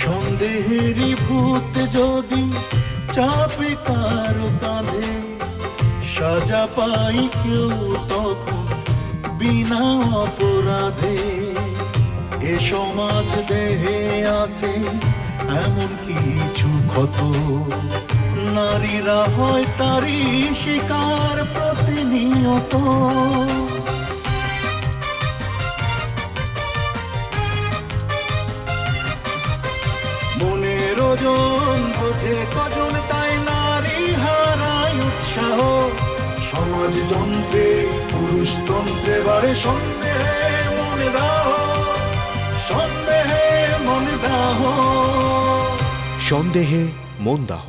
সন্দেহেরই ভূত যদি চাপে কারো কাঁধে, সাজা পাই কেউ তখন বিনা অপরাধে। এ সমাজ দেহে আছে এমন কিছু ক্ষত, নারীরা হয় তারই শিকার প্রতিনিয়ত। মনের ওজন বোঝে কজন, তাই নারী হারায় উৎসাহ। সমাজতন্ত্রে পুরুষতন্ত্রে বাড়ে সন্দেহে মনে দাহ, সন্দেহে মনে দাহ, সন্দেহে মন দাহ।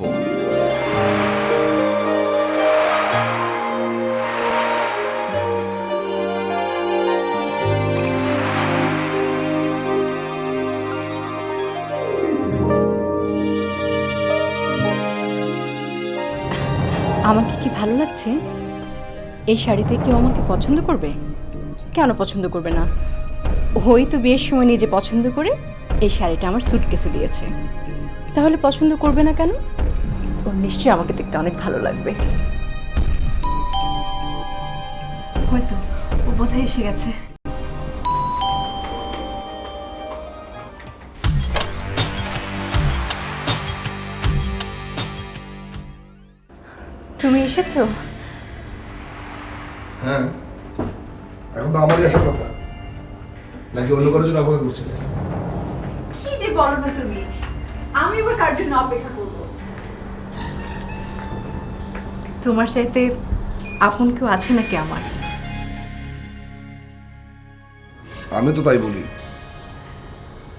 আমাকে কি ভালো লাগছে? এই শাড়িতে কেউ আমাকে পছন্দ করবে? কেন পছন্দ করবে না? ওই তো বিয়ের সময় নিজে পছন্দ করে এই শাড়িটা আমার স্যুটকেসে দিয়েছে, তাহলে পছন্দ করবে না কেন? ওর নিশ্চয়ই আমাকে দেখতে অনেক ভালো লাগবে। হয়তো ও বোধহয় এসে গেছে। তুমি এসেছো? হ্যাঁ, এখন তো আমারই আসার কথা, নাকি অন্য কারোর জন্য অপেক্ষা করছিলে? কি যে বলো না তুমি, আমি এবার কার জন্য অপেক্ষা করব? তোমার সাথে আপন কেউ আছে নাকি আমার? আমি তো তাই বলি,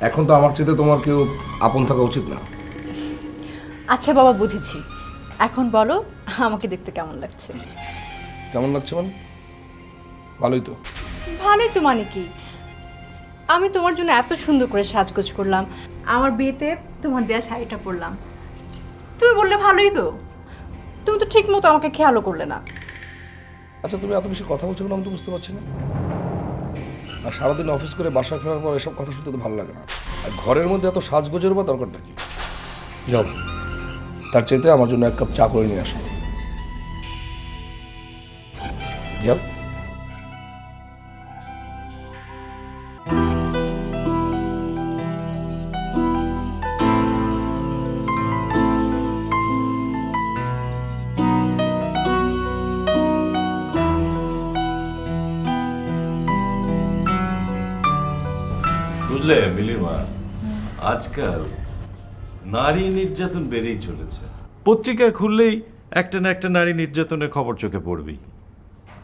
এখন তো আমার চেয়ে তোমার কেউ আপন থাকা উচিত না। আচ্ছা বাবা, বুঝেছি। এখন বলো আমাকে দেখতে কেমন লাগছে? কেমন লাগছে মানে? ভালোই তো। ভালোই তো মানে কি? আমি তোমার জন্য এত সুন্দর করে সাজগোজ করলাম, আমার বিয়েতে তোমার দেয়া শাড়িটা পরলাম, তুমি বললে ভালোই তো। তুমি তো ঠিক মতো আমাকে খেয়ালও করলে না। আচ্ছা, তুমি এত বেশি কথা বলছো কেন আমি তো বুঝতে পারছি না। আর সারাদিন অফিস করে বাসা ফেরার পর এসব কথা শুনতে তো ভালো লাগে না। আর ঘরের মধ্যে এত সাজগোজের বা দরকারটা কি? যাও, তার চাইতে আমার জন্য এক কাপ চা করে নিয়ে আসো। যাও। বুঝলে মিলির মা, আজকাল নারী নির্যাতন বেড়েই চলেছে। পত্রিকায় খুললেই একটা না একটা নারী নির্যাতনের খবর চোখে পড়বেই।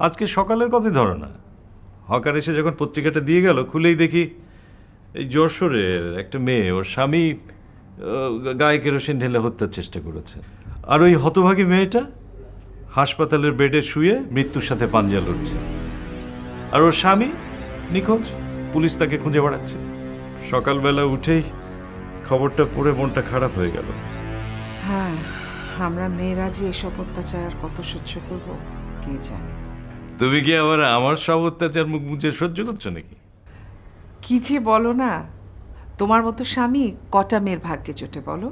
আজকে সকালের কথাই ধরো না, হকার এসে যখন পত্রিকাটা দিয়ে গেল, খুলেই দেখি এই যশোরের একটা মেয়ে ওর স্বামী গায়ে কেরোসিন ঢেলে হত্যার চেষ্টা করেছে, আর ওই হতভাগী মেয়েটা হাসপাতালের বেডে শুয়ে মৃত্যুর সাথে পাঞ্জা লড়ছে, আর ওর স্বামী নিখোঁজ। পুলিশ তাকে খুঁজে বেড়াচ্ছে। সকালবেলা উঠেই খবরটা পড়ে মনটা খারাপ হয়ে গেল। হ্যাঁ, আমরা মেয়েরা যে এসব অত্যাচার আর কত সহ্য করবো কে জানে। তুমি কি আবার আমার সব অত্যাচার মুখ মুছে সহ্য করছো নাকি? কি যে বলো না, তোমার মতো স্বামী কটা মেয়ের ভাগ্যে জোটে বলো?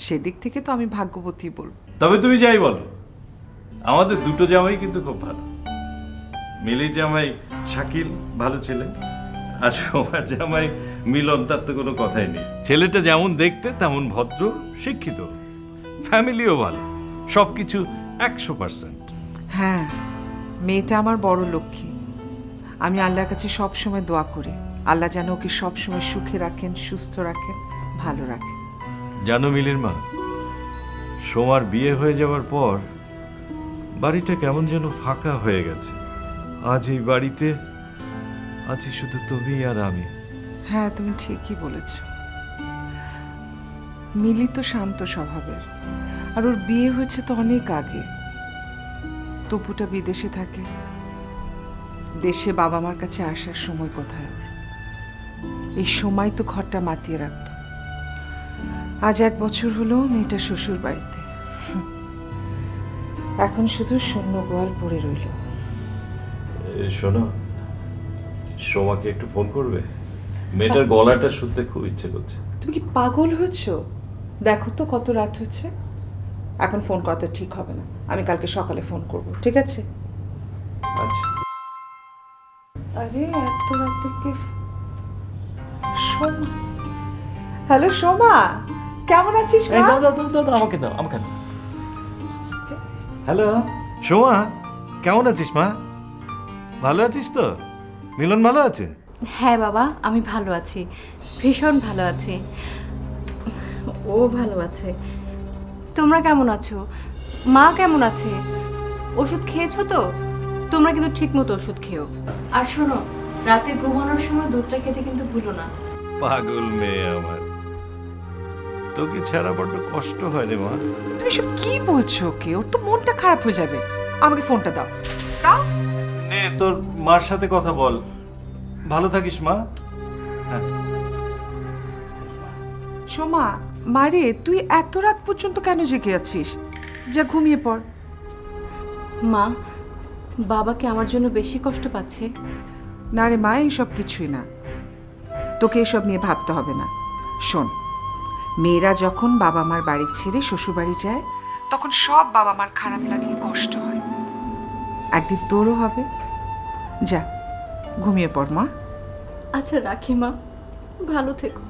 সেদিক থেকে তো আমি ভাগ্যবতী বলবো। তবে তুমি যাই বলো, আমাদের দুটো জামাই কিন্তু খুব ভালো। মিলির জামাই শাকিল ভালো ছেলে, আর সোমার জামাই মিলন, তার তো কোনো কথাই নেই। ছেলেটা যেমন দেখতে তেমন ভদ্র, শিক্ষিত, ফ্যামিলিও ভালো, সবকিছু 100%। হ্যাঁ, মেয়েটা আমার বড় লক্ষ্মী। আমি আল্লাহর কাছে সব সময় দোয়া করি, আল্লাহ যেন ওকে সব সময় সুখে রাখেন, সুস্থ রাখেন, ভালো রাখেন। জানো মিলির মা, সোমার বিয়ে হয়ে যাওয়ার পর বাড়িটা কেমন যেন ফাঁকা হয়ে গেছে। আজ এই বাড়িতে আছি শুধু তুমি আর আমি। হ্যাঁ, তুমি ঠিকই বলেছ। মিলি তো শান্ত স্বভাবের, আর ওর বিয়ে হয়েছে তো অনেক আগে। তপুটা বিদেশে থাকে, দেশে বাবা মার কাছে আসার সময় কোথায় ওর? এই সময় তো ঘরটা মাতিয়ে রাখত। আজ 1 বছর হলো মেয়েটা শ্বশুর বাড়িতে, এখন শুধু শূন্য গোয়াল পড়ে রইল। শোনো, সোমাকে একটু ফোন করবে, মেয়েটার গলাটা শুনতে খুব ইচ্ছে করছে। তুমি কি পাগল হয়েছ? দেখো তো কত রাত হচ্ছে। এখন ফোন করাতে ঠিক হবে না, আমি কালকে সকালে ফোন করব, ঠিক আছে? আচ্ছা আরে এত রাতে কে সোমা? হ্যালো সোমা, কেমন আছিস মা? দাও আমাকে দাও আমাকে দাও। হ্যালো সোমা, কেমন আছিস মা? ভালো আছিস তো? মিলন ভালো আছে? হ্যাঁ বাবা, আমি ভালো আছি, ভীষণ ভালো আছি। ও ভালো আছে। তোমরা কেমন আছো? মা কেমন আছে? ওষুধ খেয়েছো তো? তোমরা কিন্তু ঠিক মতো ওষুধ খেও। আর শোনো, রাতে ঘুমানোর সময় দুধটা খেতে কিন্তু ভুলো না। পাগল মেয়ে আমার, তোকে ছাড়া বড্ড কষ্ট হয় রে মা। তুমি সব কি বলছো? ওকে, ওর তো মনটা খারাপ হয়ে যাবে। আমাকে ফোনটা দাও দাও। নে তোর মার সাথে কথা বল। ভালো থাকিস মা। হ্যাঁ সোমা, মারে তুই এত রাত পর্যন্ত কেন জেগে আছিস? যা ঘুমিয়ে পড়। মা, বাবাকে আমার জন্য বেশি কষ্ট পাচ্ছে? না রে মা, এইসব কিছুই না, তোকে এসব নিয়ে ভাবতে হবে না। শোন, মেয়েরা যখন বাবা মার বাড়ি ছেড়ে শ্বশুর বাড়ি যায় তখন সব বাবা মার খারাপ লাগে, কষ্ট হয়। একদিন তোরও হবে। যা ঘুমিয়ে পড় মা। আচ্ছা রাখি মা, ভালো থেকো।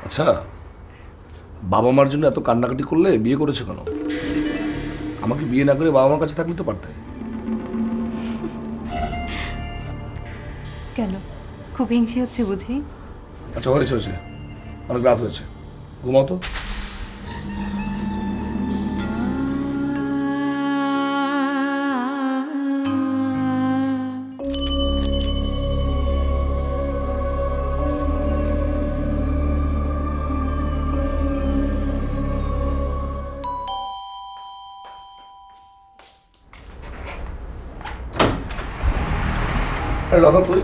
আচ্ছা, বাবা মার জন্য এত কান্নাকাটি করলে বিয়ে করেছো কেন? আমাকে বিয়ে না করে বাবা মার কাছে থাকলে তো পারতে। কেন, খুব হিংসে হচ্ছে বুঝি? আচ্ছা হয়েছে হয়েছে, অনেক রাত হয়েছে, ঘুমাও তো। লতা, তুই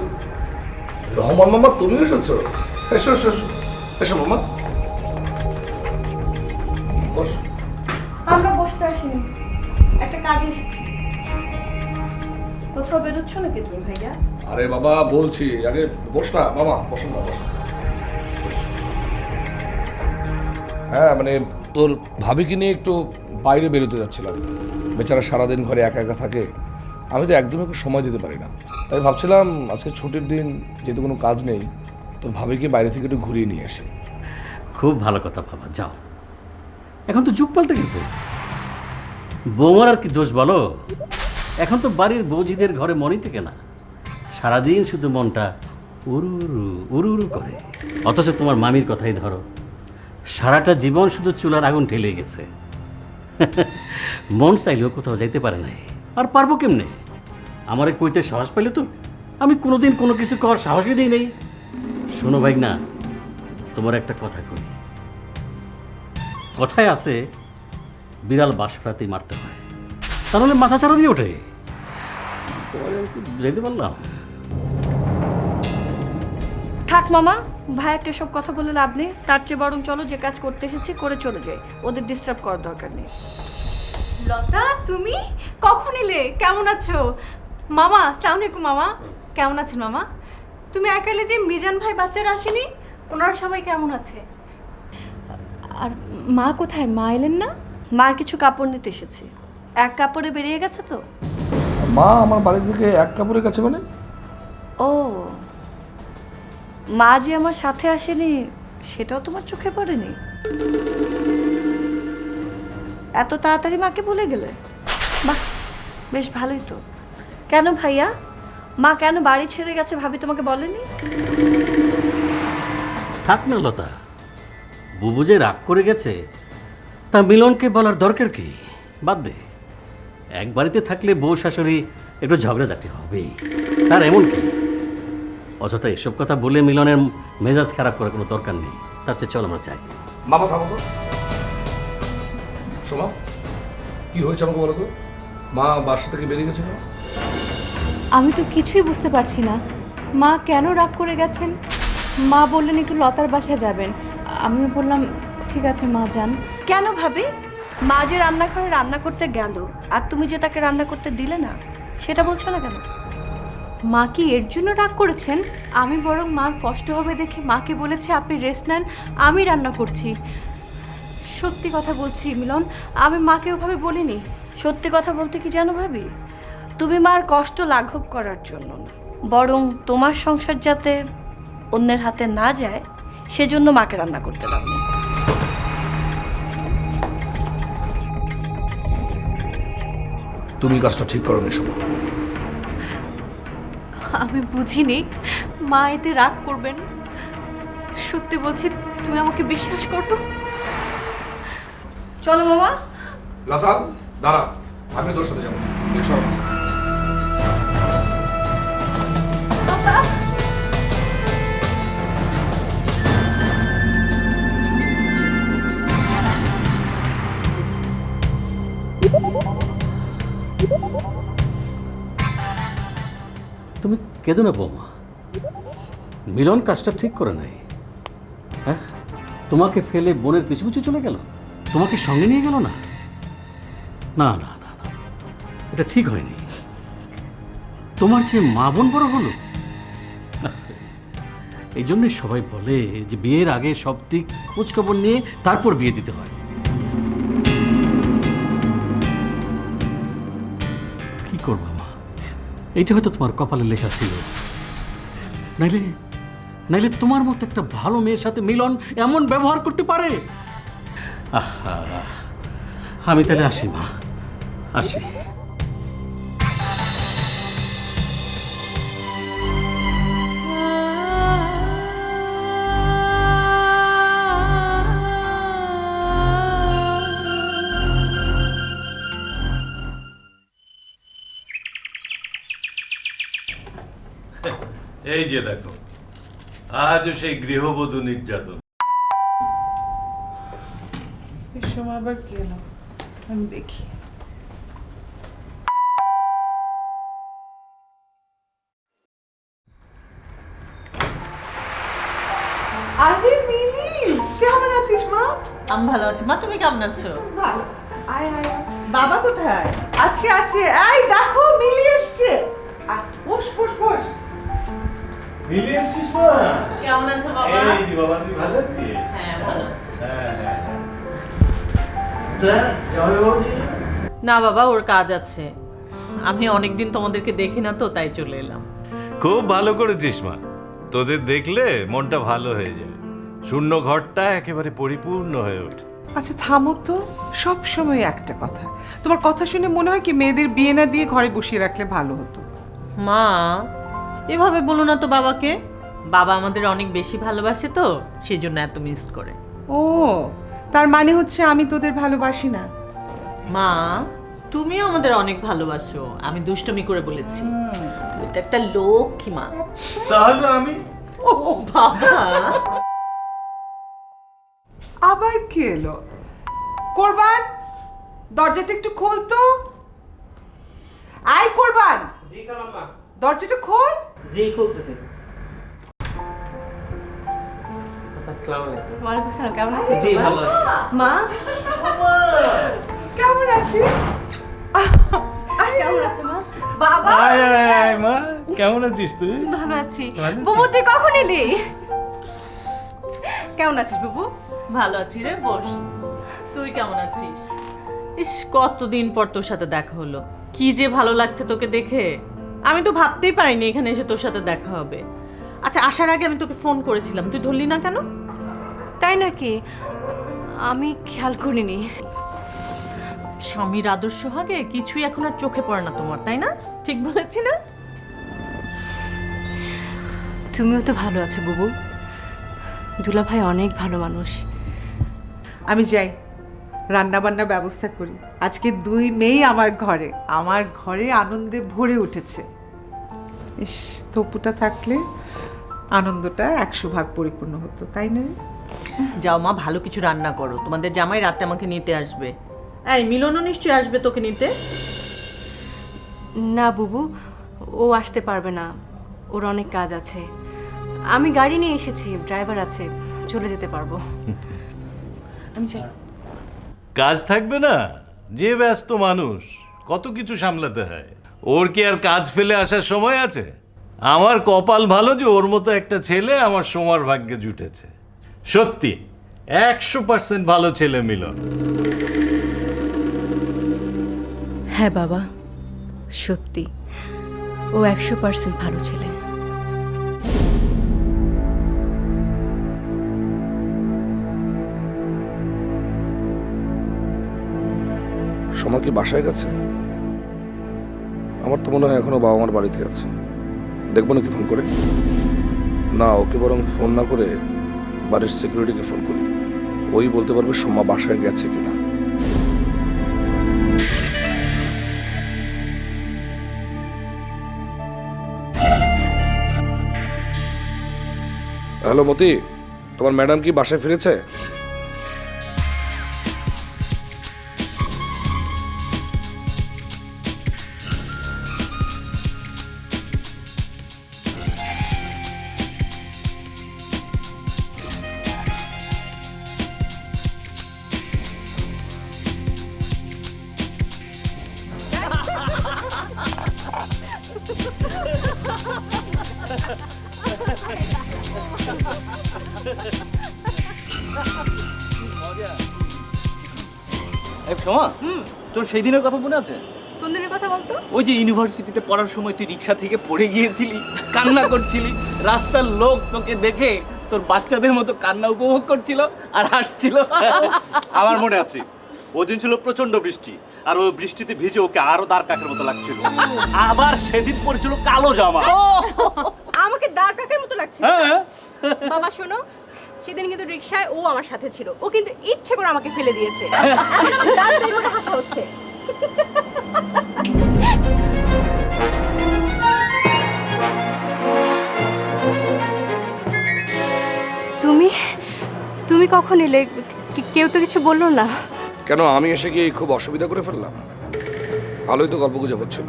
রহমান মামা, তুমি এসেছো? এসো এসো এসো এসো মামা, বস। আমরা বসতে আসিনি, একটা কাজে এসেছি। কোথাও বেরোচ্ছ নাকি তুমি ভাইয়া? আরে বাবা বলছি, আগে বস না মামা, বসুন না, বসুন। হ্যাঁ মানে তোর ভাবিকে নিয়ে একটু বাইরে বেরোতে যাচ্ছিলাম। বেচারা সারাদিন ঘরে একা একা থাকে, আমি তো একদমই ওকে সময় দিতে পারি না। তাই ভাবছিলাম আজকে ছুটির দিন, যেহেতু কোনো কাজ নেই, তোর ভাবিকে বাইরে থেকে একটু ঘুরিয়ে নিয়ে আসি। খুব ভালো কথা বাবা, যাও। এখন তো যুগ পাল্টে গেছে, বৌমার আর কি দোষ বলো? এখন তো বাড়ির বৌজিদের ঘরে মনই টেকে না, সারাদিন শুধু মনটা উরু উরু উরু উরু করে। অথচ তোমার মামির কথাই ধরো, সারাটা জীবন শুধু চুলার আগুন ঠেলে গেছে। মন চাইলেও কোথাও যাইতে পারে নাই, আর পারবো কেমনে? আমারে কইতে সাহস পাইলে তো আমি কোনোদিন কোনো কিছু করার সাহসই দিই নেই। শোনো ভাই না, তোমার একটা কথা কই। কথায় আছে বিড়াল বাঁশরাতেই মারতে হয়, তাহলে মাথা চারা দিয়ে ওঠে। তোমার যেতে পারলাম। থাক মামা, ভাইয়াকে সব কথা বলে লাভ নেই। তার চেয়ে বরং চলো, যে কাজ করতে এসেছি করে চলে যাই, ওদের ডিস্টার্ব করার দরকার নেই। লতা, তুমি কখন এলে? কেমন আছো? মামা, আসসালামু আলাইকুম। মামা কেমন আছেন? মামা তুমি একা এলে যে, মিজান ভাই বাচ্চারা আসেনি? ওনারা সবাই কেমন আছে? আর মা কোথায়? মা এলেন না? মার কিছু কাপড় নিতে এসেছি, এক কাপড়ে বেরিয়ে গেছে তো। মা আমার বাড়ি থেকে এক কাপড়ের কাছে মানে? ও, মা যে আমার সাথে আসেনি সেটাও তোমার চোখে পড়েনি? এত তাড়াতাড়ি মাকে ভুলে গেলে? বাহ, বেশ ভালোই তো। কেন ভাইয়া, মা কেন বাড়ি ছেড়ে গেছে ভাবি তোমাকে বলেনি? থাক না লতা, বুবু যে রাগ করে গেছে তা মিলনকে বলার দরকার কি? বাদ দে। এক বাড়িতে থাকলে বউ শাশুড়ি একটু ঝগড়াঝাটি হবেই, তার এমন কি? অযথা এসব কথা বলে মিলনের মেজাজ খারাপ করার কোনো দরকার নেই। তার চেয়ে চল আমরা চাই। মামা থামো তো। সোমা, কি হয়েছে আমাকে বলো তো? মা বাসা থেকে বেরিয়ে গেছে না? আমি তো কিছুই বুঝতে পারছি না। মা কেন রাগ করে গেছেন? মা বললেন একটু লতার বাসায় যাবেন, আমিও বললাম ঠিক আছে মা যান। কেন ভাবি, মা যে রান্নাঘরে রান্না করতে গেল আর তুমি যে তাকে রান্না করতে দিলে না, সেটা বলছো না কেন? মা কি এর জন্য রাগ করেছেন? আমি বরং মার কষ্ট হবে দেখে মাকে বলেছি আপনি রেস্ট নেন, আমি রান্না করছি। সত্যি কথা বলছি মিলন, আমি মাকে ওভাবে বলিনি। সত্যি কথা বলতে কি জানো ভাবি, তুমি মার কষ্ট লাঘব করার জন্য না, বরং তোমার সংসার যাতে অন্যের হাতে না যায় সেজন্য মাকে রান্না করতে দাও। তুমি কাজটা ঠিক করো নি শোনো। আমি বুঝিনি মা এতে রাগ করবেন। সত্যি বলছি, তুমি আমাকে বিশ্বাস করো। চলো মামা। লতা দাঁড়া, আমি তোর সাথে যাবো। সব তুমি কেঁদো না বৌমা, মিলন কাজটা ঠিক করে নাই। হ্যাঁ, তোমাকে ফেলে বোনের পিছু পিছু চলে গেল, তোমাকে সঙ্গে নিয়ে গেল না। না না না না, এটা ঠিক হয়নি। তোমার চেয়ে মা বোন বড় হলো। এই জন্যই সবাই বলে যে বিয়ের আগে সব দিক খোঁজখবর নিয়ে তারপর বিয়ে দিতে হয়। কি করবা মা, এইটা হয়তো তোমার কপালে লেখা ছিল। নাইলে নাইলে তোমার মতো একটা ভালো মেয়ের সাথে মিলন এমন ব্যবহার করতে পারে? আহা, আমি তাহলে আসি মা, আসি। এই যে দেখো, আজও সেই গৃহবধূ নির্যাতন। এর সময় আবার কি এলো আমি দেখি। আরে মিলি, কেমন আছিস মা? আমি ভালো আছি মা, তুমি কেমন আছো? ভালো। আয় আয় আয়। বাবা কোথায়? আছে আছে। এই দেখো মিলি এসছে। বস বস বস। মিলে এসছিস মা? কেমন আছো বাবা? এই যে বাবা, তুই ভালো আছিস? হ্যাঁ ভালো আছি। তা জামাইবাবুজি? না বাবা, ওর কাজ আছে। আমি অনেকদিন তোমাদেরকে দেখি না তো, তাই চলে এলাম। খুব ভালো করেছিস মা, তোদের দেখলে মনটা ভালো হয়ে যায়, শূন্য ঘরটা একেবারে পরিপূর্ণ হয়ে ওঠে। আচ্ছা থামো তো, সব সময় একটা কথা। তোমার কথা শুনে মনে হয় কি মেয়েদের বিয়ে না দিয়ে ঘরে বসিয়ে রাখলে ভালো হতো। মা এভাবে বলো না তো বাবাকে, বাবা আমাদের অনেক বেশি ভালোবাসে তো, সেই জন্য এত মিস করে। ও, তার মানে হচ্ছে আমি তোদের ভালোবাসি না। মা তুমিও আমাদের অনেক ভালোবাসো, আমি দুষ্টুমি করে বলেছি। তুমি তো একটা লক্ষ্মী মা। তাহলে আমি ও বাবা, আবার কি এলো? কোরবান, দরজাটা একটু খোল তো। আয় কোরবান। জি খালাম্মা। দরজাটা খোল। জি খুলতেছি। আসসালামু আলাইকুম। ওয়ালাইকুম আসসালাম, কেমন আছিস? জি ভালো আছি। মা কেমন আছিস? কেমন আছো মা? বাবা আয় আয় আয় মা, কেমন আছিস তুই? ভালো আছি। ভালো আছিস? বুবু তুই কখন এলি? কেমন আছিস বুবু? ভালো আছি রে, বস। তুই কেমন আছিস? ইস, কতদিন পর তোর সাথে দেখা হলো, কি যে ভালো লাগছে তোকে দেখে। আমি তো ভাবতেই পারিনি এখানে এসে তোর সাথে দেখা হবে। আচ্ছা, আসার আগে আমি তোকে ফোন করেছিলাম, তুই ধরলি না কেন? তাই নাকি? আমি খেয়াল করিনি। স্বামীর আদর্শ হাগে কিছুই এখন আর চোখে পড়ে না তোমার, তাই না? ঠিক বলেছি না? তুমিও তো ভালো আছো বুবু। দুলা ভাই অনেক ভালো মানুষ। আমি যাই, রান্না বান্নার ব্যবস্থা করি। আজকে 2 মেয়ে আমার ঘরে আনন্দে ভরে উঠেছে। ইস, তপুটা থাকলে আনন্দটা 100 ভাগ পরিপূর্ণ হতো, তাই না? যাও মা, ভালো কিছু রান্না করো, তোমাদের জামাই রাতে আমাকে নিতে আসবে। এই মিলনও নিশ্চয়ই আসবে তোকে নিতে। না বুবু, ও আসতে পারবে না, ওর অনেক কাজ আছে। আমি গাড়ি নিয়ে এসেছি, ড্রাইভার আছে, চলে যেতে পারবো। আমি যাই। কাজ থাকবে না, যে ব্যস্ত মানুষ, কত কিছু সামলাতে হয়। ওর কি আর কাজ ফেলে আসার সময় আছে? আমার কপাল ভালো যে ওর মতো একটা ছেলে আমার সোমার ভাগ্যে জুটেছে। সত্যি 100% ভালো ছেলে মিলন। হ্যাঁ বাবা, সত্যি ও 100% ভালো ছেলে। সোমা কি বাসায় গেছে? আমার তো মনে হয় এখনো বাবা মার বাড়িতে আছে। দেখবো নাকি ফোন করে? না, ওকে বরং ফোন না করে বাড়ির সিকিউরিটিকে ফোন করি। ওই বলতে পারবে সোমা বাসায় গেছে কিনা। হ্যালো মতি, তোমার ম্যাডাম কি বাসায় ফিরেছে? সোমা, তোর সেই দিনের কথা মনে আছে? কোন দিনের কথা বলতো? ওই যে ইউনিভার্সিটিতে পড়ার সময় তুই রিক্সা থেকে পড়ে গিয়েছিলি, কান্না করছিলি, রাস্তার লোক তোকে দেখে তোর বাচ্চাদের মতো কান্না উপভোগ করছিল আর হাসছিল। আমার মনে আছে, ওই দিন ছিল প্রচন্ড বৃষ্টি, আর ওই বৃষ্টিতে ভিজে ওকে আরো দাঁড় কাকের মতো লাগছিল। আবার সেদিন পরেছিল কালো জামা। আমাকে দাঁড় কাকের মতো লাগছে। হ্যাঁ, বাবা শোনো, সেদিন কিন্তু রিকশায় ও আমার সাথে ছিল। ও কিন্তু ইচ্ছে করে আমাকে ফেলে দিয়েছে। এখন আমার দাঁড়িয়ে দাঁড়িয়ে হাসা হচ্ছে। তুমি তুমি কখন এলে? কেউ তো কিছু বললো না। কেন, আমি এসে গিয়ে খুব অসুবিধা করে ফেললাম? ভালোই তো গল্প গুজব হচ্ছিল।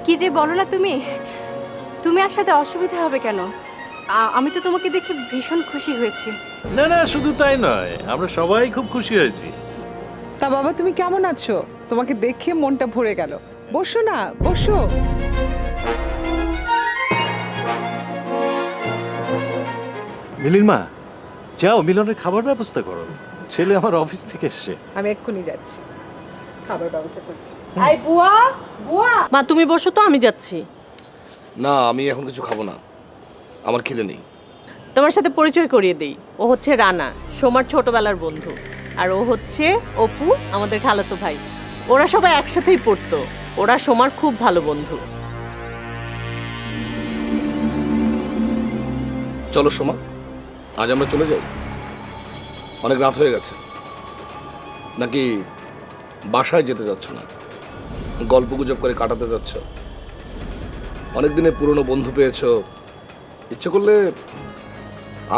কি যে বলো না তুমি। তুমি আর সাথে অসুবিধা হবে কেন? আমি তো তোমাকে দেখে ভীষণ খুশি হয়েছি। না না, শুধু তাই নয়, আমরা সবাই খুব খুশি হয়েছি। তা বাবা তুমি কেমন আছো? তোমাকে দেখে মনটা ভরে গেল। বসো না, বসো। মিলির মা, যাও মিলনের খাবার ব্যবস্থা করো। ছেলে আমার অফিস থেকে এসছে। আমি এক্ষুনি যাচ্ছি, খাবার ব্যবস্থা করি। আই বুয়া, বুয়া। মা তুমি বসো তো, আমি যাচ্ছি। না, আমি এখন কিছু খাবো না, আমার খিদে নেই। তোমার সাথে পরিচয় করিয়ে দেই। ও হচ্ছে রানা, সোমার ছোটবেলার বন্ধু। আর ও হচ্ছে অপু, আমাদের খালাতো ভাই। ওরা সবাই একসাথেই পড়তো। ওরা সোমার খুব ভালো বন্ধু। চলো সোমা, আজ আমরা চলে যাই। অনেক রাত হয়ে গেছে। নাকি বাসায় যেতে যাচ্ছ না, গল্প গুজব করে কাটাতে যাচ্ছ? অনেক দিনের পুরনো বন্ধু পেয়েছো, ইচ্ছে করলে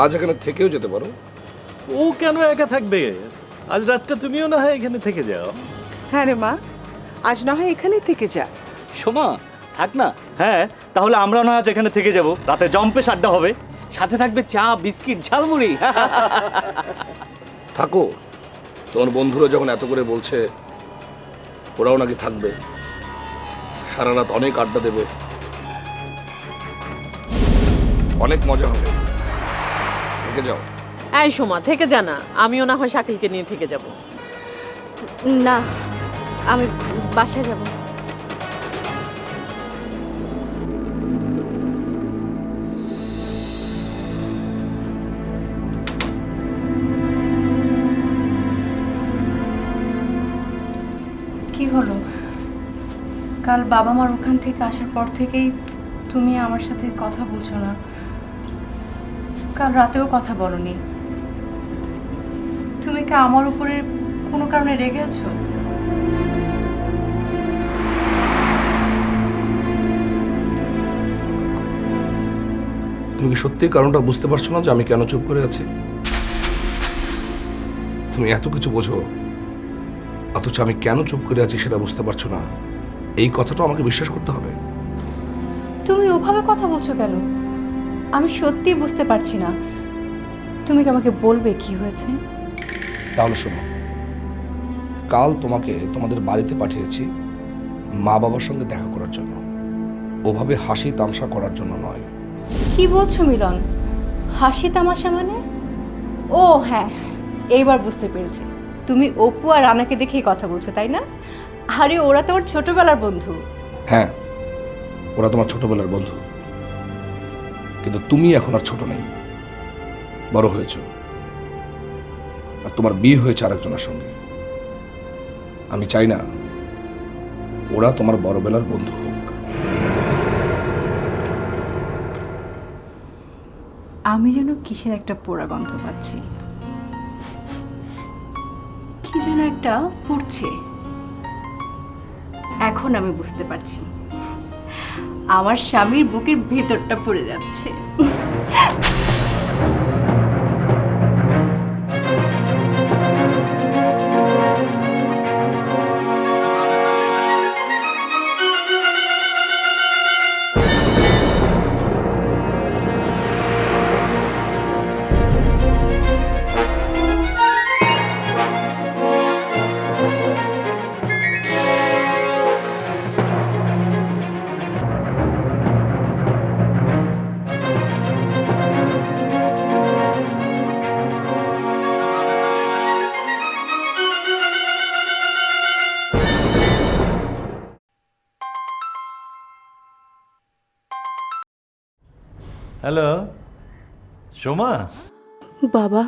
আজ এখানে থেকেও যেতে পারো। ও কেন একা থাকবে? আজ রাতটা তুমিও না হয় এখানে থেকে যাও। হ্যাঁ রে মা, আজ না হয় এখানেই থেকে যা। সোমা থাক না। হ্যাঁ, তাহলে আমরা না আজ এখানে থেকে যাব, রাতে জম্পেশ আড্ডা হবে, সাথে থাকবে চা, বিস্কিট, ঝালমুড়ি। থাকো, তোমার বন্ধুরা যখন এত করে বলছে, ওরাও নাকি থাকবে, সারা রাত অনেক আড্ডা দেবে, অনেক মজা হবে। থেকে যাও। এই সোমা, থেকে যা না। আমিও না হয় শাকিলকে নিয়ে থেকে যাব। না, আমি বাসায় যাব। কি হলো? কাল বাবা মার ওখান থেকে আসার পর থেকেই তুমি আমার সাথে কথা বলছো না। কাল রাতেও কথা বলনি। তুমি কি আমার উপরে কোনো কারণে রেগে আছো? তুমি কি সত্যি কারণটা বুঝতে পারছো না যে আমি কেন চুপ করে আছি? তুমি এত কিছু বোঝো, অথচ আমি কেন চুপ করে আছি সেটা বুঝতে পারছো না। এই কথাটা আমাকে বিশ্বাস করতে হবে। তুমি ওভাবে কথা বলছো কেন? আমি সত্যিই বুঝতে পারছি না। তুমি কি আমাকে বলবে কি হয়েছে? তাহলে শোনো, কাল তোমাকে তোমাদের বাড়িতে পাঠিয়েছি মা বাবার সঙ্গে দেখা করার জন্য। ওভাবে হাসি তামসা করার জন্য নয়। কি বলছো মিলন? হাসি তামাশা মানে? ও হ্যাঁ, এইবার বুঝতে পেরেছি। তুমি অপু আর রানাকে দেখেই কথা বলছো, তাই না? আরে ওরা তোমার ছোটবেলার বন্ধু। হ্যাঁ, ওরা তোমার ছোটবেলার বন্ধু, কিন্তু তুমি এখন আর ছোট নেই, বড় হয়েছো, আর তোমার বিয়ে হয়েছে আরেকজনের সঙ্গে। আমি চাই না ওরা তোমার বড়বেলার বন্ধু হোক। আমি যেন কিসের একটা পোড়া গন্ধ পাচ্ছি, কি যেন একটা পুড়ছে। এখন আমি বুঝতে পারছি আমার স্বামীর বুকের ভেতরটা পুড়ে যাচ্ছে। হ্যালো সোমা। বাবা,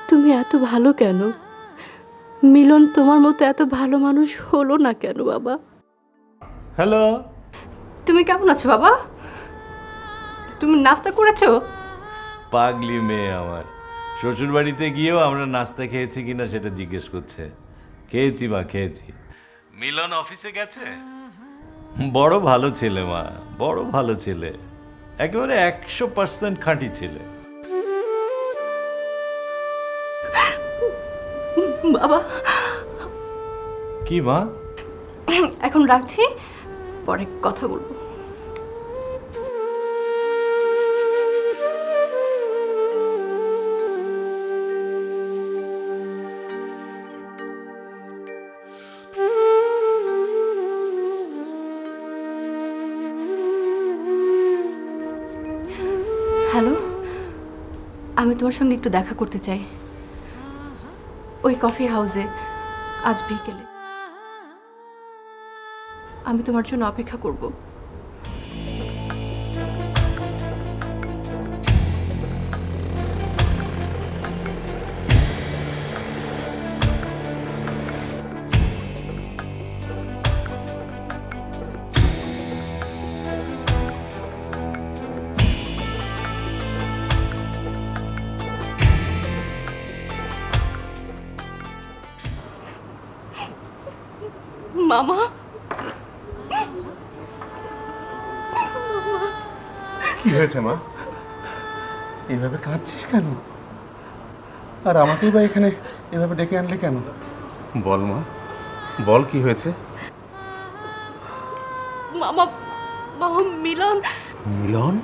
তুমি এত ভালো কেন? মিলন তোমার মতো এত ভালো মানুষ হলো না কেন বাবা? হ্যালো। তুমি কেমন আছো বাবা? তুমি নাস্তা করেছো? পাগলি মেয়ে আমার শ্বশুর বাড়িতে গিয়েও আমরা নাস্তা খেয়েছি কিনা সেটা জিজ্ঞেস করছে। খেয়েছি মা, খেয়েছি। মিলন অফিসে গেছে? বড় ভালো ছেলে মা, বড় ভালো ছেলে, একেবারে 100% খাঁটি ছেলে। বাবা কি মা? এখন রাখছি, পরে কথা বলবো। হ্যালো, আমি তোমার সঙ্গে একটু দেখা করতে চাই, ওই কফি হাউসে আজ বিকেলে। আমি তোমার জন্য অপেক্ষা করব। মামা, কি হয়েছে মা? এভাবে কাঁদছিস কেন? আর আমাকেই বা এখানে এভাবে ডেকে আনলে কেন? বল মা, বল কি হয়েছে? মামা, মামা মিলন। মিলন?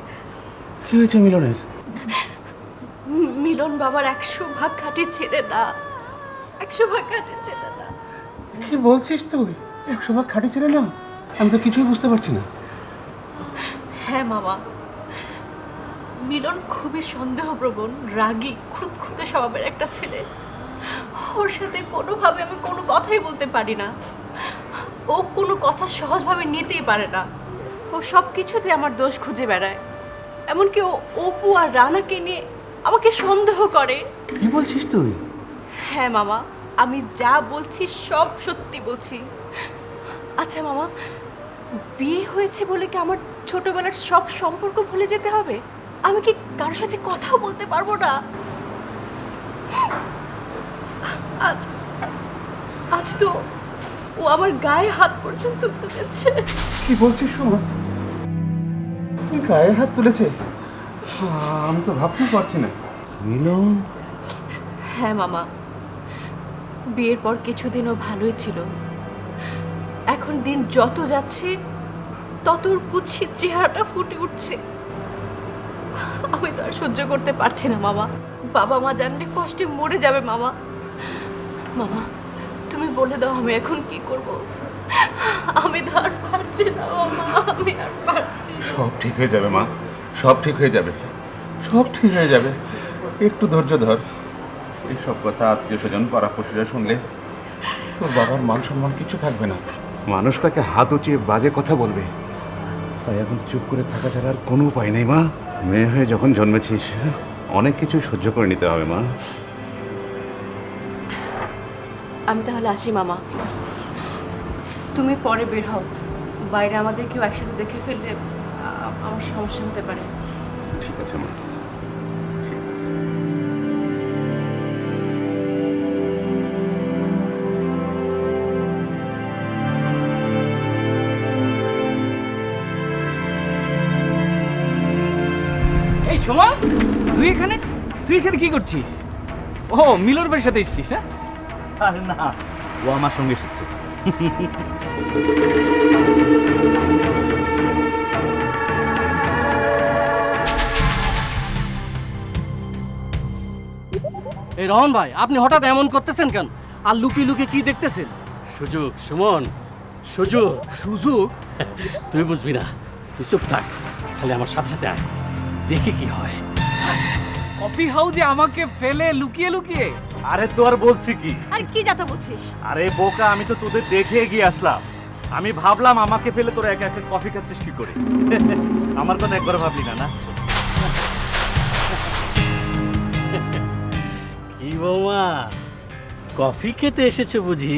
কি হয়েছে মিলনের? মিলন বাবার 100 ভাগ খাঁটি ছেলে না, 100 ভাগ খাঁটি ছেলে না। কি বলছিস তুই? 100 ভাগ খাঁটি ছেলে না? আমি তো কিছুই বুঝতে পারছি না। হ্যাঁ মামা, মিলন খুবই সন্দেহপ্রবণ, রাগী, খুঁতখুঁতে স্বভাবের একটা ছেলে। ওর সাথে কোনোভাবে আমি কোনো কথাই বলতে পারি না। ও কোনো কথা সহজভাবে নিতেই পারে না। ও সব কিছুতে আমার দোষ খুঁজে বেড়ায়। এমনকি ও অপু আর রানাকে নিয়ে আমাকে সন্দেহ করে। কি বলছিস তুই? হ্যাঁ মামা, আমি যা বলছি সব সত্যি বলছি। আচ্ছা মামা, বিয়ে হয়েছে বলে কি আমার ছোটবেলার সব সম্পর্ক ভুলে যেতে হবে? আমি কি কারোর সাথে কথাও বলতে পারবো না? আজ আজ তো ও আমার গায়ে হাত পর্যন্ত তুলেছে। কি বলছিস সোমা? গায়ে হাত তুলেছে? আমি তো ভাবতেই পারছি না। মিলন? হ্যাঁ মামা, বিয়ের পর কিছুদিনও ভালোই ছিল। এখন দিন যত যাচ্ছে তত ওর কুৎসিত চেহারাটা ফুটে উঠছে। আমি তো আর সহ্য করতে পারছি না মামা। বাবা মা জানলে কষ্টে মরে যাবে মামা। মামা, তুমি বলে দাও আমি এখন কি করব? আমি তো আর পারছি না মামা, আমি আর পারছি সব ঠিক হয়ে যাবে মা, সব ঠিক হয়ে যাবে, সব ঠিক হয়ে যাবে। একটু ধৈর্য ধর। এইসব কথা আত্মীয় স্বজন পাড়াপড়শিরা শুনলে তোর বাবার মান সম্মান কিছু থাকবে না। মানুষ তাকে হাত উঁচিয়ে বাজে কথা বলবে, তাই এখন চুপ করে থাকা ছাড়া আর কোনো উপায় নেই মা। মেয়ে হয়ে যখন জন্মেছিস অনেক কিছু সহ্য করে নিতে হবে মা। আমি তাহলে আসি মামা। তুমি পরে বের হও, বাইরে আমাদের কেউ একসাথে দেখে ফেললে আমার সমস্যা হতে পারে। ঠিক আছে মা। এই সোমা, তুই এখানে কি করছিস? ও মিলর ভাইয়ের সাথে এসেছিস? হ্যাঁ, আরে না, ও আমার সঙ্গে এসেছে। এই রহন ভাই, আপনি হঠাৎ এমন করতেছেন কেন? আর লুকিয়ে লুকিয়ে কি দেখতেছেন? সুযোগ সুমন, সুযোগ। সুযোগ? তুই বুঝবি না, তুই চুপ থাক, খালি আমার সাথে সাথে আয়, দেখি কি হয়। কফি হাউজে আমাকে ফেলে লুকিয়ে লুকিয়ে? আরে তো আর বলছি কি? আর কি যাতা বলছিস? আরে বোকা, আমি তো তোদের দেখে এগিয়ে আসলাম। আমি ভাবলাম আমাকে ফেলে তোরা একা একা কফি খাচ্ছিস কি করে। আমার কথা একবার ভাবলি না? না কি বৌমা, কফি খেতে এসেছে বুঝি?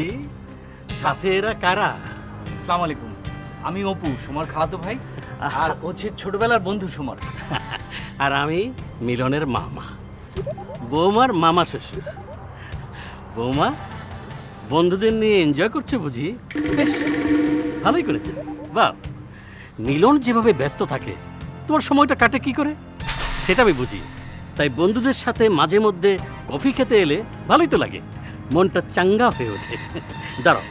সাথে এরা কারা? আসসালামু আলাইকুম, আমি অপু, সোমার খালাতো ভাই, আর হচ্ছে ছোটবেলার বন্ধু সোমার। আর আমি মিলনের মামা, বৌমার মামা শ্বশুর। বৌমা বন্ধুদের নিয়ে এনজয় করছে বুঝি? বেশ, ভালোই করেছে। বাহ, মিলন যেভাবে ব্যস্ত থাকে, তোমার সময়টা কাটে কি করে সেটা আমি বুঝি। তাই বন্ধুদের সাথে মাঝে মধ্যে কফি খেতে এলে ভালোই তো লাগে, মনটা চাঙ্গা হয়ে ওঠে। দাঁড়াও,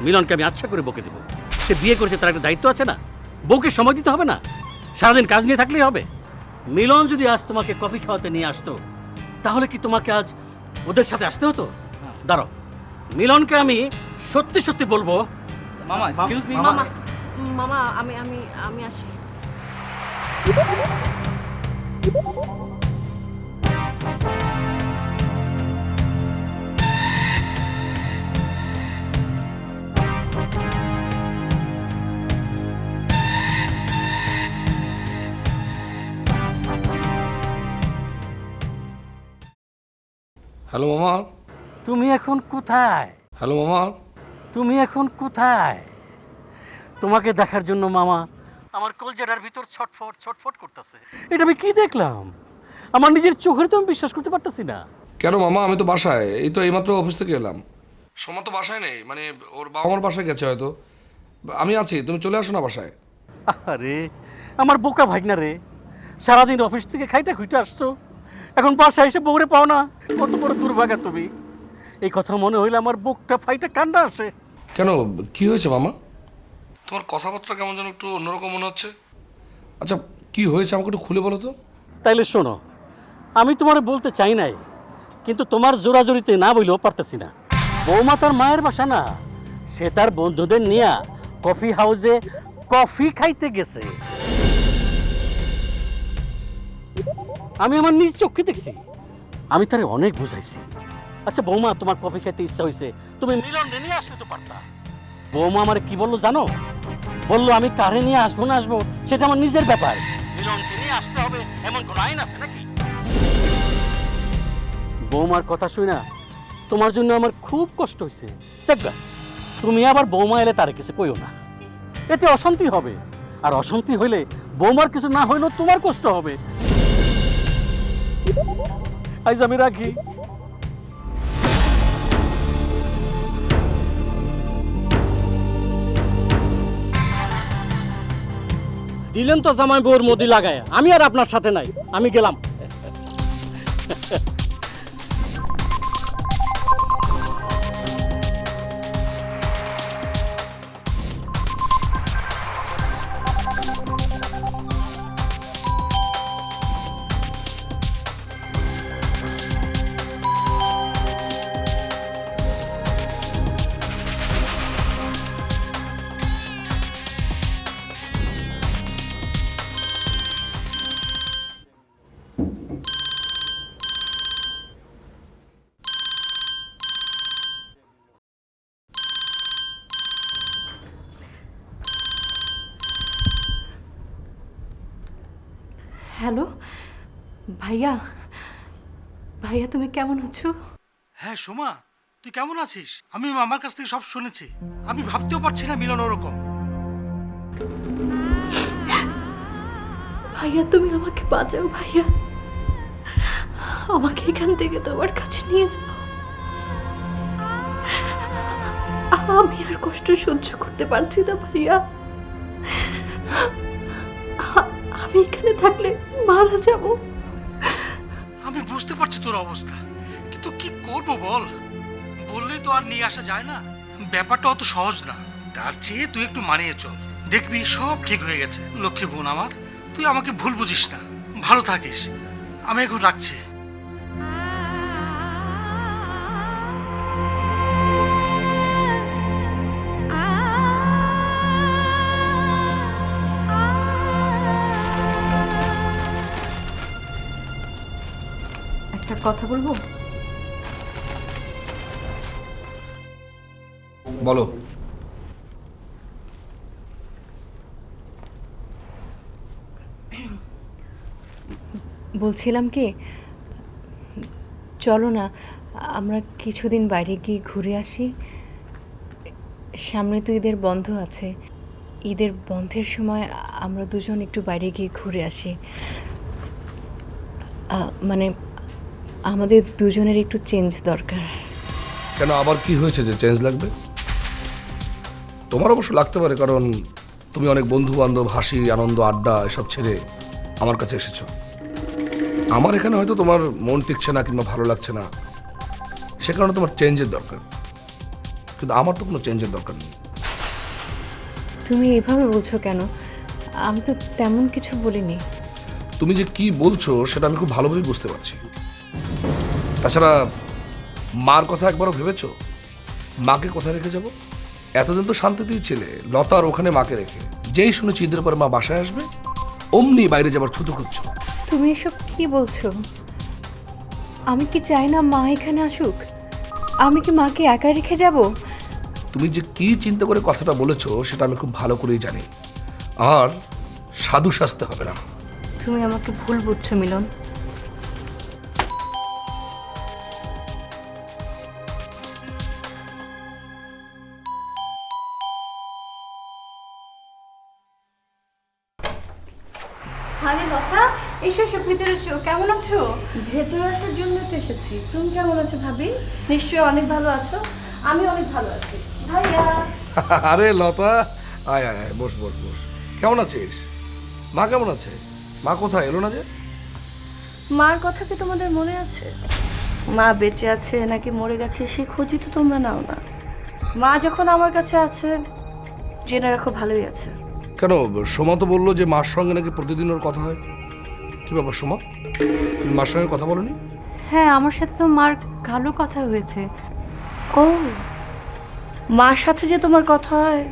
মিলনকে আমি আচ্ছা করে বকে দেবো। সে বিয়ে করেছে, তার একটা দায়িত্ব আছে না? বউকে সময় দিতে হবে না? সারাদিন কাজ নিয়ে থাকলেই হবে? মিলন যদি আজ তোমাকে কফি খাওয়াতে নিয়ে আসতো, তাহলে কি তোমাকে আজ ওদের সাথে আসতে হতো? দাঁড়াও, মিলনকে আমি সত্যি সত্যি বলবো। মামা, এক্সকিউজ মি। মামা মামা আমি আমি আমি আসি। হ্যালো মামা। তুমি এখন কোথায়? হ্যালো মামা। তুমি এখন কোথায়? তোমাকে দেখার জন্য মামা আমার কলজেরার ভিতর ছটফট ছটফট করতেছে। এটা আমি কি দেখলাম? আমার নিজের চোখের তো আমি বিশ্বাস করতে পারতেছি না। কেন মামা, আমি তো বাসায়, এই তো এইমাত্র অফিস থেকে এলাম। সোমা তো বাসায় নেই, মানে ওর বাবা মার বাসায় গেছে হয়তো। আমি আছি, তুমি চলে আসো না বাসায়। আরে আমার বোকা ভাগনা রে, সারাদিন অফিস থেকে খাইটা খুইটা আসছো, এখন বাসায় এসে বউরে পাও না? কত বড় দুর্ভাগা তুমি! এই কথা মনে হইলে আমার বুকটা ফাইটা কান্না আসে। কেন, কি হয়েছে মামা? তোমার কথাবার্তা কেমন যেন একটু অন্যরকম মনে হচ্ছে। আচ্ছা, কি হয়েছে আমাকে একটু খুলে বলো তো। তাইলে শোনো, আমি তোমার বলতে চাই নাই, কিন্তু তোমার জোরাজোরিতে না বইলেও পারতেছি না। বৌমা তার মায়ের বাসা না, সে তার বন্ধুদের নিয়ে কফি হাউসে কফি খাইতে গেছে। আমি আমার নিজ চোখে দেখছি, আমি তারে অনেক বুঝাইছি। আচ্ছা বৌমা, তোমার কফি খেতে ইচ্ছা হয়েছে, তুমি মিলন নিয়ে আসলে তো পারতা। বৌমা আমার কি বললো জানো? বললো আমি কারে নিয়ে আসবো না আসবো সেটা আমার নিজের ব্যাপার, মিলনকে নিয়ে আসতে হবে এমন কোন আইন আছে নাকি? বৌমার কথা শুই না, তোমার জন্য আমার খুব কষ্ট হয়েছে। চেকগা, তুমি আবার বৌমা এলে তার কিছু কইও না, এতে অশান্তি হবে। আর অশান্তি হইলে বৌমার কিছু না হইলেও তোমার কষ্ট হবে। আজ আমি রাখি। দিলেন তো জামাই বউর মদি লাগায়, আমি আর আপনার সাথে নাই, আমি গেলাম। হ্যালো ভাইয়া, ভাইয়া তুমি কেমন আছো? হ্যাঁ সোমা, তুই কেমন আছিস? আমি মামার কাছ থেকে সব শুনেছি। আমি ভাবতেও পারছি না মিলন ওরকম। ভাইয়া তুমি আমাকে বাঁচাও ভাইয়া, আমাকে এখান থেকে তোমার কাছে নিয়ে যাও। আমি আর কষ্ট সহ্য করতে পারছি না ভাইয়া, আমি এখানে থাকলে মারা যাব। আমি বুঝতে পারছি তোর অবস্থা, কিন্তু কি করব বল? বললেই তো আর নিয়ে আসা যায় না। ব্যাপারটা অত সহজ না। তার চেয়ে তুই একটু মানিয়ে চল, দেখবি সব ঠিক হয়ে গেছে। লক্ষ্মী বোন আমার, তুই আমাকে ভুল বুঝিস না। ভালো থাকিস, আমি এখন রাখছি। একটা কথা বলবো? বলো। বলছিলাম কি, চলো না আমরা কিছুদিন বাইরে গিয়ে ঘুরে আসি। সামনে তো ঈদের বন্ধ আছে, ঈদের বন্ধের সময় আমরা দুজন একটু বাইরে গিয়ে ঘুরে আসি। মানে আমাদের দুজনের একটু চেঞ্জ দরকার। কেন, আবার কি হয়েছে যে চেঞ্জ লাগবে? তোমার অবশ্য লাগতে পারে, কারণ তুমি অনেক বন্ধু বান্ধব, হাসি আনন্দ আড্ডা এসব ছেড়ে আমার কাছে এসেছো। আমার এখানে হয়তো তোমার মন টিকছে না কিংবা ভালো লাগছে না, সে কারণে তোমার চেঞ্জের দরকার। কিন্তু আমার তো কোনো চেঞ্জের দরকার নেই। তুমি এভাবে বলছো কেন? আমি তো তেমন কিছু বলিনি। তুমি যে কি বলছো সেটা আমি খুব ভালোভাবে বুঝতে পারছি। তাছাড়া মার কথা একবারও ভেবেছো? মাকে কোথায় রেখে যাব? এতদিন তো শান্তিতেই ছিলে লতার ওখানে মাকে রেখে। যেই শুনেছি ঈদের পরে মা বাসায় আসবে, অমনি বাইরে যাবার ছুতো খুঁজছো। তুমি এসব কি বলছো? আমি কি চাই না মা এখানে আসুক? আমি কি মাকে একা রেখে যাব? তুমি যে কি চিন্তা করে কথাটা বলেছো সেটা আমি খুব ভালো করেই জানি। আর সাধু সাজতে হবে না। তুমি আমাকে ভুল বুঝছো মিলন। আরে লতা, এসো এসো, ভিতরে এসো। কেমন আছো? ভেতরে আসার জন্য তো এসেছি। তুমি কেমন আছো ভাবি? নিশ্চয়ই অনেক ভালো আছো। আমি অনেক ভালো আছি ভাইয়া। আরে লতা, আয় আয় আয়, বস বস বস। কেমন আছিস? মা কেমন আছে? মা কোথায়, এলো না যে? মার কথা কি তোমাদের মনে আছে? মা বেঁচে আছে নাকি মরে গেছে সেই খোঁজই তো তোমরা নাও না। মা যখন আমার কাছে আছে, জেনে রাখো ভালোই আছে। কেন, সোমা তো বললো যে মার সঙ্গে নাকি প্রতিদিন ওর কথা হয়। কি ব্যাপার সোমা, তুমি মার সঙ্গে কথা বলোনি? হ্যাঁ, আমার সাথে তো মার কালো কথা হয়েছে। ও, মার সাথে যে তোমার কথা হয়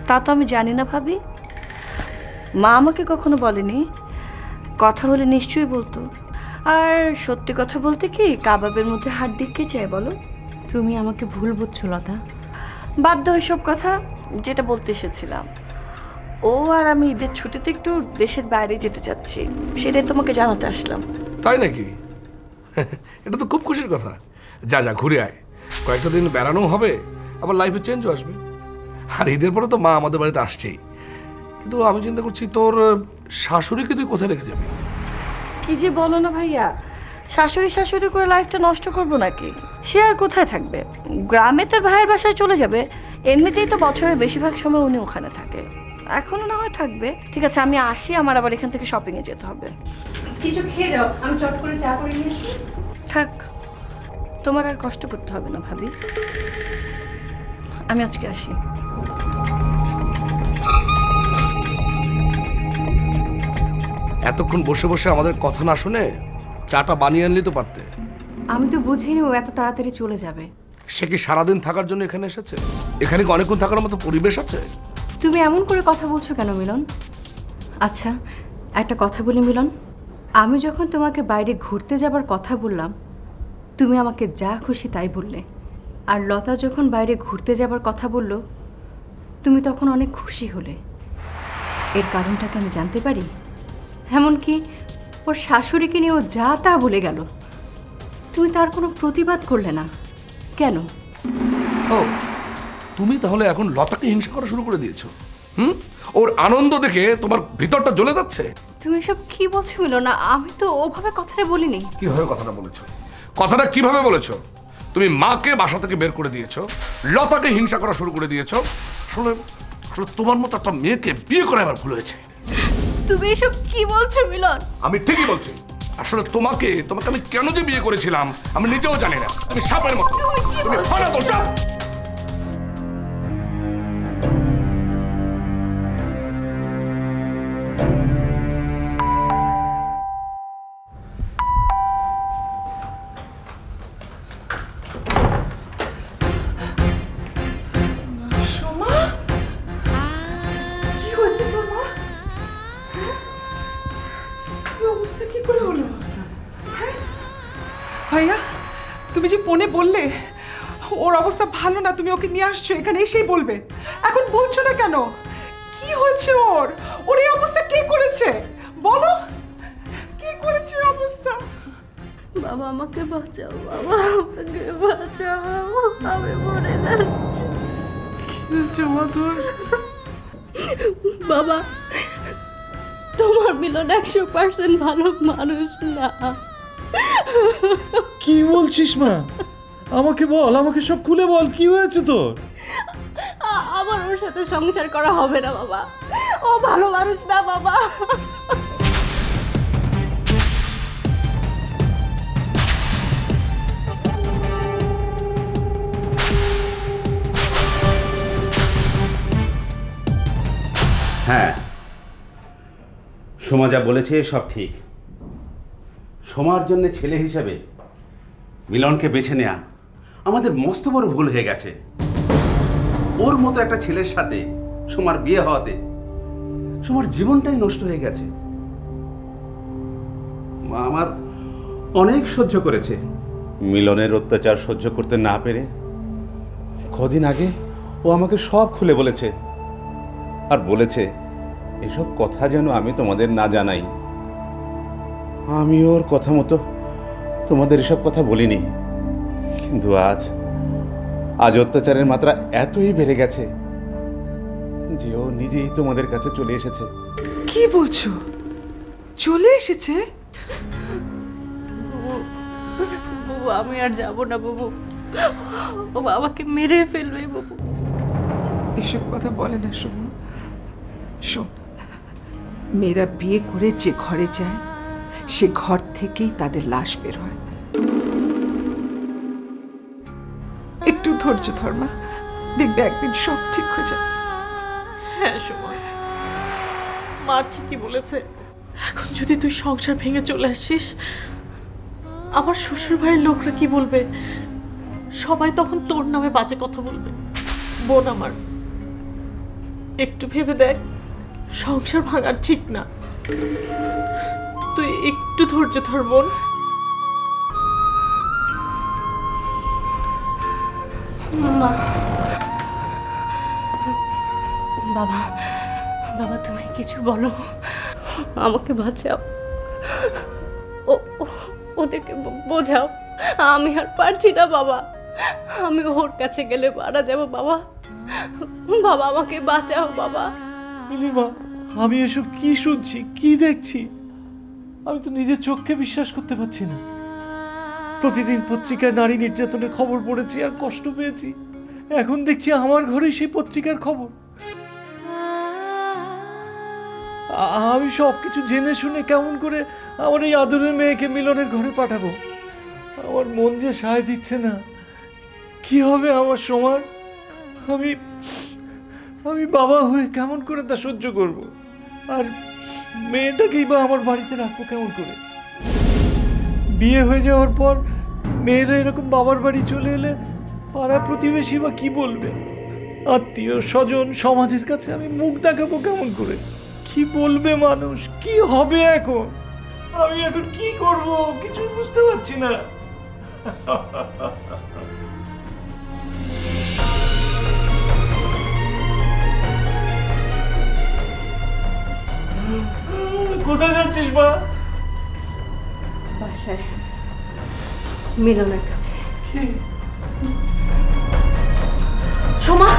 তা তো আমি জানি না ভাবি। মা আমাকে কখনো বলেনি, কথা হলে নিশ্চয়ই বলতো। আর সত্যি কথা বলতে কি, কাবাবের মধ্যে হাত দিকে চাই বলো? তুমি আমাকে ভুল বুঝছো লতা। বাধ্য এসব কথা, যেটা বলতে এসেছিলাম, ও আর আমি ঈদের ছুটিতে একটু দেশের বাইরে যেতে চাচ্ছি, সেটাই তোমাকে জানাতে আসলাম। তাই নাকি? এটা তো খুব খুশির কথা। যা যা, ঘুরে আয়। কয়েকটা দিন বেড়ানো হবে, আবার লাইফে চেঞ্জও আসবে। আর ঈদের পরে তো মা আমাদের বাড়িতে আসছেই। কিন্তু আমি চিন্তা করছি তোর শাশুড়িকে তুই কোথায় রেখে যাবি? কি যে বলো না ভাইয়া, শাশুড়ি শাশুড়ি করে লাইফটা নষ্ট করবো নাকি? সে আর কোথায় থাকবে? গ্রামে তার ভাইয়ের বাসায় চলে যাবে। এমনিতেই তো বছরের বেশিরভাগ সময় উনি ওখানে থাকে। এখনো না হয় থাকবে। ঠিক আছে, আমি আসি, আমার আবার এখান থেকে শপিংয়ে যেতে হবে। কিছু খেয়ে যাও, আমি চট করে চা করে নিয়ে আসি। থাক, তোমার আর কষ্ট করতে হবে না ভাবি, আমি আজকে আসি। এতক্ষণ বসে বসে আমাদের কথা না শুনে চাটা বানিয়ে আনলি তো পারতে। আমি তো বুঝিনি ও এত তাড়াতাড়ি চলে যাবে। সে কি সারাদিন থাকার জন্য এখানে এসেছে? এখানে কি অনেকক্ষণ থাকার মতো পরিবেশ আছে? তুমি এমন করে কথা বলছো কেন মিলন? আচ্ছা, একটা কথা বলি মিলন, আমি যখন তোমাকে বাইরে ঘুরতে যাবার কথা বললাম, তুমি আমাকে যা খুশি তাই বললে। আর লতা যখন বাইরে ঘুরতে যাবার কথা বলল, তুমি তখন অনেক খুশি হলে। এর কারণটাকে আমি জানতে পারি? এমনকি ওর শাশুড়িকে নিয়ে ও যা তা বলে গেল, তুমি তার কোনো প্রতিবাদ করলে না কেন? ও, তুমি তাহলে এখন লতাকে হিংসা করা শুরু করে দিয়েছো? ওর আনন্দ দেখে তোমার ভিতরটা জ্বলে যাচ্ছে? তুমি এসব কি বলছো মিলন? আমি তো ওভাবে কথাটা বলিনি। কিভাবে কথাটা বলেছো? কথাটা কিভাবে বলেছো? তুমি মাকে বাসা থেকে বের করে দিয়েছো, লতাকে হিংসা করা শুরু করে দিয়েছো। আসলে আসলে তোমার মতো একটা মেয়েকে বিয়ে করে আমার ভুল হয়েছে। তুমি এসব কি বলছো মিলন? আমি ঠিকই বলছি। আসলে তোমাকে আমি কেন যে বিয়ে করেছিলাম আমি নিজেও জানি না। তুমি সাপের মতো, তুমি ফানা তো যাও। কি হয়েছে তোর মা? কি অবস্থা, কি করে হলো? হ্যাঁ? ভাইয়া, তুমি যে ফোনে বললে ওর অবস্থা ভালো না, তুমি ওকে নিয়ে আসছো, এখানে এসেই বলবে, এখন বলছো না কেন? কি হয়েছে ওর? ওর এই অবস্থা কে করেছে বলো? কি করেছে এই অবস্থা? বাবা আমাকে বাঁচাও, বাবা আমাকে বাঁচাও, আমি মরে যাচ্ছি। বাবা, তোমার মিলন 100% ভালো মানুষ না। কি বলছিস মা? আমাকে বল, আমাকে সব খুলে বল, কি হয়েছে তোর? আমার ওর সাথে সংসার করা হবে না বাবা, ও ভালো মানুষ না বাবা। হ্যাঁ, সোমা যা বলেছে সব ঠিক। সোমার জন্য ছেলে হিসাবে মিলনকে বেছে নেয়া আমাদের মস্ত বড় ভুল হয়ে গেছে। ওর মতো একটা ছেলের সাথে সোমার বিয়ে হওয়াতে সোমার জীবনটাই নষ্ট হয়ে গেছে। মা আমার অনেক সহ্য করেছে, মিলনের অত্যাচার সহ্য করতে না পেরে কদিন আগে ও আমাকে সব খুলে বলেছে, আর বলেছে এসব কথা যেন আমি তোমাদের না জানাই। আমি ওর কথা মতো তোমাদের এসব কথা বলিনি, কিন্তু আজ অত্যাচারের মাত্রা এতই বেড়ে গেছে যে ও নিজেই তোমাদের কাছে চলে এসেছে। কি বলছো? চলে এসেছে? বাবু আমি আর যাব না বাবু, ও বাবাকে মেরে ফেলবে বাবু। এসব কথা বলে না শোনো। শোন, মেয়েরা বিয়ে করে যে ঘরে যায় সে ঘর থেকেই তাদের লাশ বের হয়। একটু ধৈর্য ধর মা, দেখবে একদিন সব ঠিক হয়ে যাবে। হ্যাঁ সময়, মা ঠিকই বলেছে। এখন যদি তুই সংসার ভেঙে চলে আসিস, আমার শ্বশুর বাড়ির লোকরা কি বলবে? সবাই তখন তোর নামে বাজে কথা বলবে। বোন আমার, একটু ভেবে দেখ, সংসার ভাঙা ঠিক না। তুই একটু ধৈর্য ধর বোন। মা, বাবা, বাবা তুমি কিছু বলো, আমাকে বাঁচাও, ওদেরকে বোঝাও, আমি আর পারছি না বাবা, আমি ওর কাছে গেলে মারা যাব বাবা, বাবা আমাকে বাঁচাও বাবা। নীলিমা, আমি এসব কি শুনছি, কি দেখছি? আমি তো নিজের চোখকে বিশ্বাস করতে পারছি না। প্রতিদিন পত্রিকায় নারী নির্যাতনের খবর পড়েছি আর কষ্ট পেয়েছি, এখন দেখছি আমার ঘরেই সেই পত্রিকার খবর। আমি সব কিছু জেনে শুনে কেমন করে আমার এই আদরের মেয়েকে মিলনের ঘরে পাঠাবো? আমার মন যে সায় দিচ্ছে না। কি হবে আমার সময়? আমি বাবা হয়ে কেমন করে তা সহ্য করব? আর মেয়েটাকেই বা আমার বাড়িতে রাখবো কেমন করে? বিয়ে হয়ে যাওয়ার পর মেয়েরা এরকম বাবার বাড়ি চলে এলে পাড়া প্রতিবেশী বা কি বলবে? আত্মীয় স্বজন সমাজের কাছে আমি মুখ দেখাবো কেমন করে? কি বলবে মানুষ? কি হবে এখন? আমি এখন কি করব কিছু বুঝতে পারছি না। কোথায় যাচ্ছিস মা? বাসায় মিলনের কাছে। সোমা,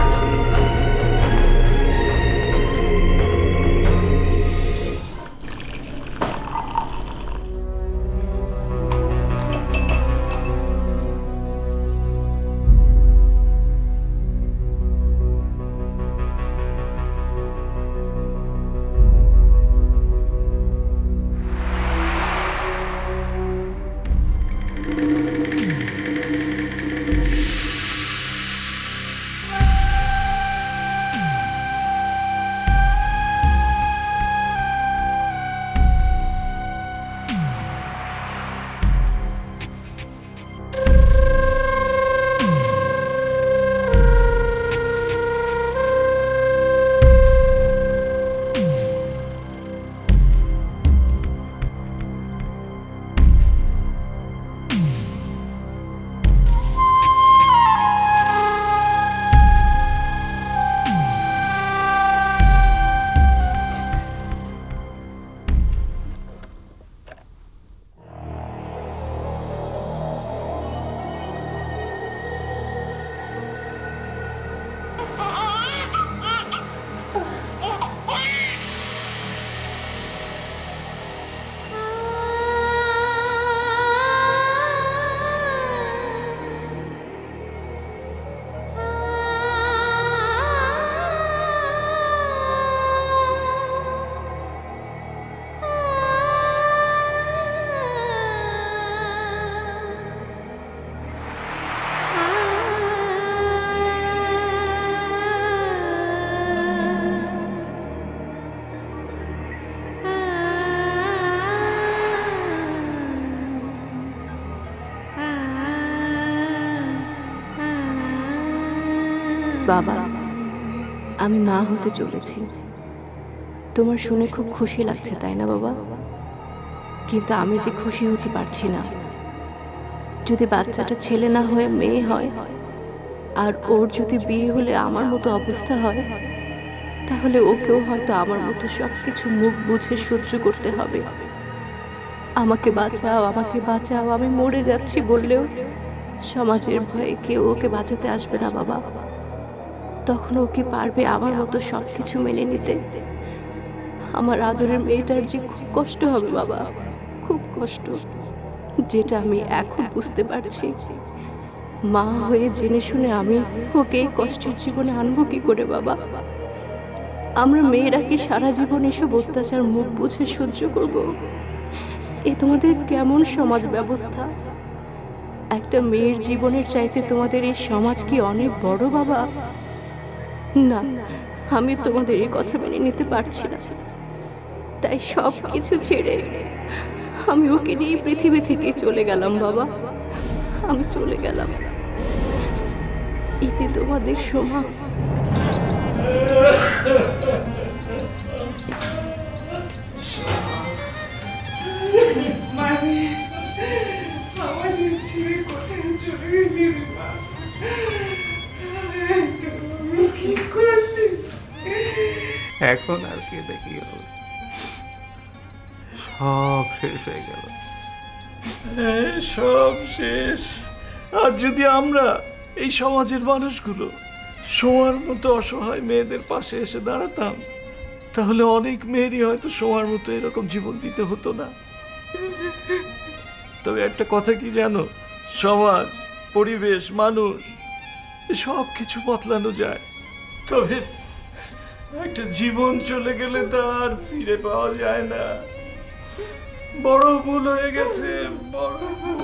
বাবা, আমি মা হতে চলেছি। তোমার শুনে খুব খুশি লাগছে, তাই না বাবা? কিন্তু আমি যে খুশি হতে পারছি না। যদি বাচ্চাটা ছেলে না হয়ে মেয়ে হয়, আর ওর যদি বিয়ে হলে আমার মতো অবস্থা হয়, তাহলে ওকেও হয়তো আমার মতো সব কিছু মুখ বুঝে সহ্য করতে হবে। আমাকে বাঁচাও, আমাকে বাঁচাও, আমি মরে যাচ্ছি বললেও সমাজের ভয়ে কেউ ওকে বাঁচাতে আসবে না বাবা। তখন ওকে পারবে আমার মতো সব কিছু মেনে নিতে? আমার আদরের মেয়েটার যে খুব কষ্ট হবে বাবা, খুব কষ্ট, যেটা আমি এখন বুঝতে পারছি। মা হয়ে জেনে শুনে আমি ওকে এই কষ্টের জীবনে আনবো কি করে বাবা? আমরা মেয়েরা কি সারা জীবন এসব অত্যাচার মুখ বুঝে সহ্য করব? এ তোমাদের কেমন সমাজ ব্যবস্থা? একটা মেয়ের জীবনের চাইতে তোমাদের এই সমাজ কি অনেক বড় বাবা? না, আমি তোমাদের এই কথা মেনে নিতে পারছি না। তাই সব কিছু ছেড়ে আমি ওকে নিয়ে পৃথিবী থেকে চলে গেলাম বাবা। আমি চলে গেলাম। এতে তোমাদের সোমা। আমাদের ছেলে কোথায় চলে গেলি রে মা? কি করলি? এখন আর কেঁদে কি হবে? সব শেষ হয়ে গেল। হ্যাঁ, সব শেষ। আর যদি আমরা এই সমাজের মানুষগুলো সোমার মতো অসহায় মেয়েদের পাশে এসে দাঁড়াতাম, তাহলে অনেক মেয়েরই হয়তো সোমার মতো এরকম জীবন দিতে হতো না। তবে একটা কথা কি জানো, সমাজ, পরিবেশ, মানুষ সব কিছু বদলানো যায়, তবে একটা জীবন চলে গেলে তার ফিরে পাওয়া যায় না। বড় ভুল হয়ে গেছে, বড় ভুল।